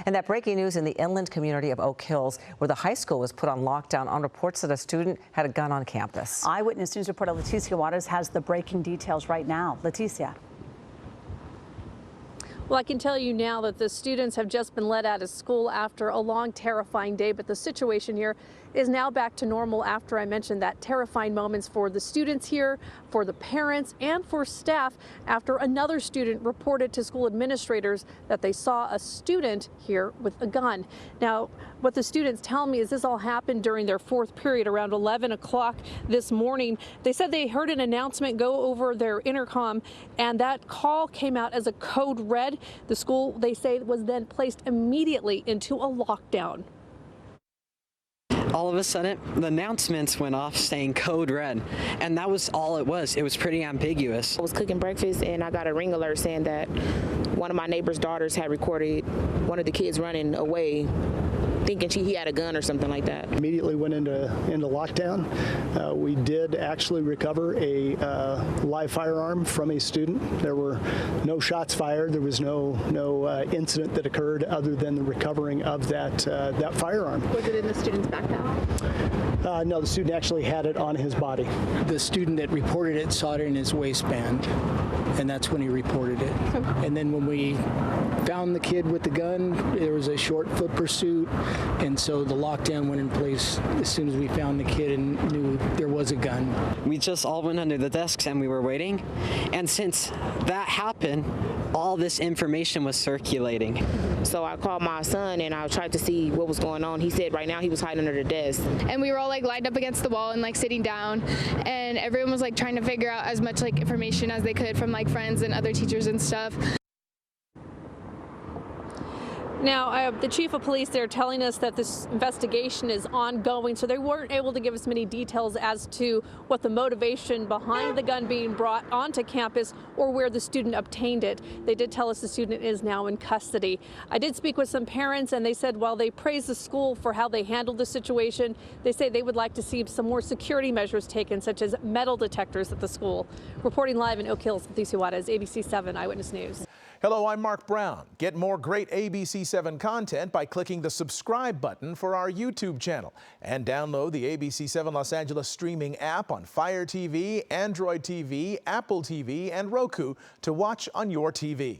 And that breaking news in the inland community of Oak Hills, where the high school was put on lockdown on reports that a student had a gun on campus. Eyewitness News reporter Leticia Waters has the breaking details right now. Leticia. Well, I can tell you now that the students have just been let out of school after a long, terrifying day, but the situation here is now back to normal after I mentioned that terrifying moments for the students here, for the parents, and for staff after another student reported to school administrators that they saw a student here with a gun. Now, what the students tell me is this all happened during their fourth period around 11 o'clock this morning. They said they heard an announcement go over their intercom, and that call came out as a code red. The school, they say, was then placed immediately into a lockdown. All of a sudden, the announcements went off saying code red, and that was all it was. It was pretty ambiguous. I was cooking breakfast and I got a ring alert saying that one of my neighbor's daughters had recorded one of the kids running away thinking he had a gun or something like that. Immediately went into lockdown. We did actually recover a live firearm from a student. There were no shots fired. There was no incident that occurred other than the recovering of that firearm. Was it in the student's backpack? No, the student actually had it on his body. The student that reported it saw it in his waistband, and that's when he reported it. And then when we found the kid with the gun, there was a short foot pursuit, and so the lockdown went in place as soon as we found the kid and knew there was a gun. We just all went under the desks and we were waiting, and since that happened, all this information was circulating. So I called my son and I tried to see what was going on. He said right now he was hiding under the desk. And we were all like lined up against the wall and like sitting down, and everyone was like trying to figure out as much like information as they could from like friends and other teachers and stuff. Now, the chief of police, they're telling us that this investigation is ongoing, so they weren't able to give us many details as to what the motivation behind the gun being brought onto campus or where the student obtained it. They did tell us the student is now in custody. I did speak with some parents, and they said while they praise the school for how they handled the situation, they say they would like to see some more security measures taken, such as metal detectors at the school. Reporting live in Oak Hills, Leticia Waters, ABC 7 Eyewitness News. Hello, I'm Mark Brown. Get more great ABC 7 content by clicking the subscribe button for our YouTube channel, and download the ABC 7 Los Angeles streaming app on Fire TV, Android TV, Apple TV, and Roku to watch on your TV.